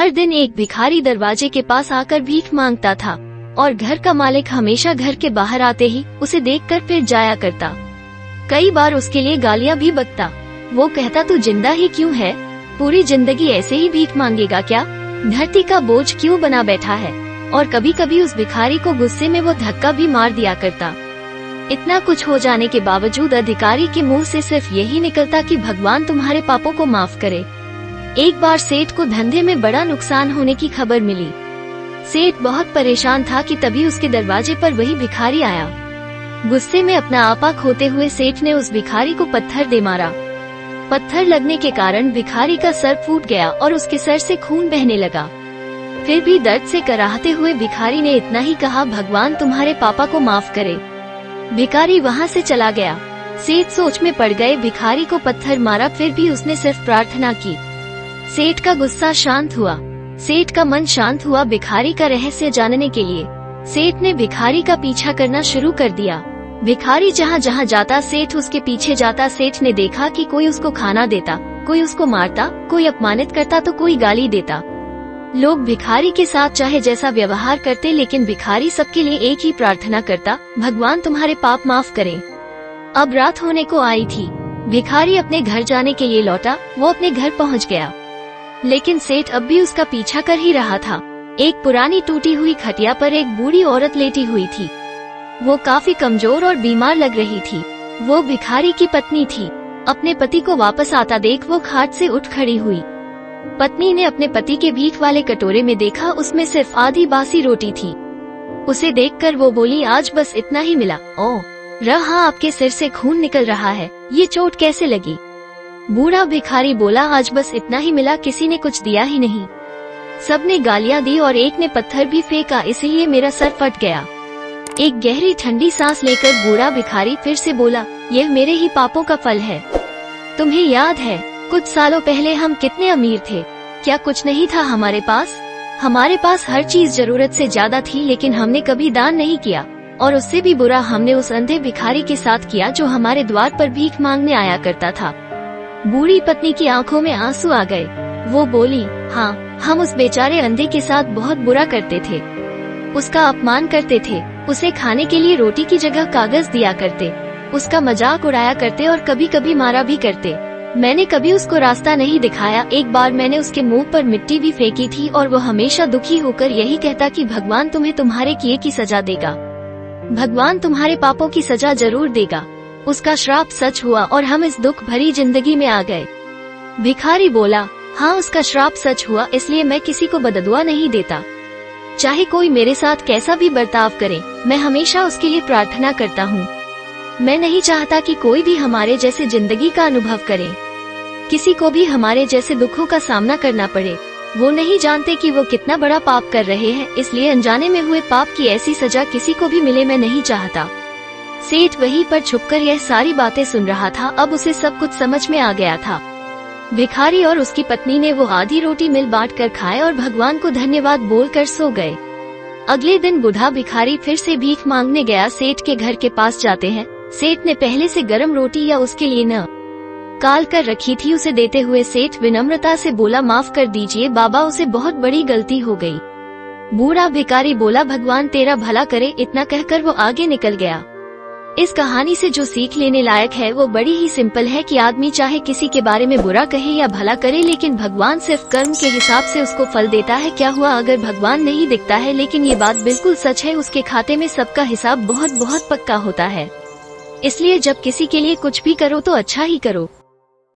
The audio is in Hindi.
हर दिन एक भिखारी दरवाजे के पास आकर भीख मांगता था और घर का मालिक हमेशा घर के बाहर आते ही उसे देखकर फिर जाया करता। कई बार उसके लिए गालियां भी बकता। वो कहता, तू जिंदा ही क्यों है? पूरी जिंदगी ऐसे ही भीख मांगेगा क्या? धरती का बोझ क्यों बना बैठा है? और कभी कभी उस भिखारी को गुस्से में वो धक्का भी मार दिया करता। इतना कुछ हो जाने के बावजूद अधिकारी के मुंह से सिर्फ यही निकलता कि भगवान तुम्हारे पापों को माफ करे। एक बार सेठ को धंधे में बड़ा नुकसान होने की खबर मिली। सेठ बहुत परेशान था कि तभी उसके दरवाजे पर वही भिखारी आया। गुस्से में अपना आपा खोते हुए सेठ ने उस भिखारी को पत्थर दे मारा। पत्थर लगने के कारण भिखारी का सर फूट गया और उसके सर से खून बहने लगा। फिर भी दर्द से कराहते हुए भिखारी ने इतना ही कहा, भगवान तुम्हारे पापा को माफ करे। भिखारी वहाँ से चला गया। सेठ सोच में पड़ गए, भिखारी को पत्थर मारा फिर भी उसने सिर्फ प्रार्थना की। सेठ का गुस्सा शांत हुआ। सेठ का मन शांत हुआ भिखारी का रहस्य जानने के लिए। सेठ ने भिखारी का पीछा करना शुरू कर दिया। भिखारी जहाँ जहाँ जाता सेठ उसके पीछे जाता। सेठ ने देखा कि कोई उसको खाना देता, कोई उसको मारता, कोई अपमानित करता तो कोई गाली देता। लोग भिखारी के साथ चाहे जैसा व्यवहार करते, लेकिन भिखारी सबके लिए एक ही प्रार्थना करता, भगवान तुम्हारे पाप माफ करें। अब रात होने को आई थी। भिखारी अपने घर जाने के लिए लौटा। वो अपने घर पहुंच गया, लेकिन सेठ अब भी उसका पीछा कर ही रहा था। एक पुरानी टूटी हुई खटिया पर एक बूढ़ी औरत लेटी हुई थी। वो काफी कमजोर और बीमार लग रही थी। वो भिखारी की पत्नी थी। अपने पति को वापस आता देख वो खाट से उठ खड़ी हुई। पत्नी ने अपने पति के भीख वाले कटोरे में देखा, उसमें सिर्फ आधी बासी रोटी थी। उसे देखकर वो बोली, आज बस इतना ही मिला। ओह रहा, आपके सिर से खून निकल रहा है, ये चोट कैसे लगी? बूढ़ा भिखारी बोला, आज बस इतना ही मिला, किसी ने कुछ दिया ही नहीं। सबने गालियां दी और एक ने पत्थर भी फेंका, इसीलिए मेरा सर फट गया। एक गहरी ठंडी सांस लेकर बूढ़ा भिखारी फिर से बोला, यह मेरे ही पापों का फल है। तुम्हें याद है कुछ सालों पहले हम कितने अमीर थे? क्या कुछ नहीं था हमारे पास? हमारे पास हर चीज जरूरत से ज्यादा थी, लेकिन हमने कभी दान नहीं किया। और उससे भी बुरा हमने उस अंधे भिखारी के साथ किया जो हमारे द्वार पर भीख मांगने आया करता था। बूढ़ी पत्नी की आंखों में आंसू आ गए। वो बोली, हाँ, हम उस बेचारे अंधे के साथ बहुत बुरा करते थे। उसका अपमान करते थे, उसे खाने के लिए रोटी की जगह कागज दिया करते, उसका मजाक उड़ाया करते और कभी कभी मारा भी करते। मैंने कभी उसको रास्ता नहीं दिखाया। एक बार मैंने उसके मुंह पर मिट्टी भी फेंकी थी और वो हमेशा दुखी होकर यही कहता कि भगवान तुम्हें तुम्हारे किए की सजा देगा, भगवान तुम्हारे पापों की सजा जरूर देगा। उसका श्राप सच हुआ और हम इस दुख भरी जिंदगी में आ गए। भिखारी बोला, हाँ, उसका श्राप सच हुआ, इसलिए मैं किसी को बददुआ नहीं देता। चाहे कोई मेरे साथ कैसा भी बर्ताव करे, मैं हमेशा उसके लिए प्रार्थना करता हूँ। मैं नहीं चाहता कि कोई भी हमारे जैसे जिंदगी का अनुभव करे, किसी को भी हमारे जैसे दुखों का सामना करना पड़े। वो नहीं जानते कि वो कितना बड़ा पाप कर रहे हैं, इसलिए अनजाने में हुए पाप की ऐसी सजा किसी को भी मिले मैं नहीं चाहता। सेठ वहीं पर छुपकर यह सारी बातें सुन रहा था। अब उसे सब कुछ समझ में आ गया था। भिखारी और उसकी पत्नी ने वो आधी रोटी मिल बांट कर खाए और भगवान को धन्यवाद बोलकर सो गए। अगले दिन बूढ़ा भिखारी फिर से भीख मांगने गया। सेठ के घर के पास जाते हैं। सेठ ने पहले से गर्म रोटी या उसके लिए न काल कर रखी थी। उसे देते हुए सेठ विनम्रता से बोला, माफ कर दीजिए बाबा, उसे बहुत बड़ी गलती हो गई। बूढ़ा भिखारी बोला, भगवान तेरा भला करे। इतना कहकर वो आगे निकल गया। इस कहानी से जो सीख लेने लायक है वो बड़ी ही सिंपल है कि आदमी चाहे किसी के बारे में बुरा कहे या भला करे, लेकिन भगवान सिर्फ कर्म के हिसाब से उसको फल देता है। क्या हुआ अगर भगवान नहीं दिखता है, लेकिन ये बात बिल्कुल सच है, उसके खाते में सबका हिसाब बहुत बहुत पक्का होता है। इसलिए जब किसी के लिए कुछ भी करो तो अच्छा ही करो।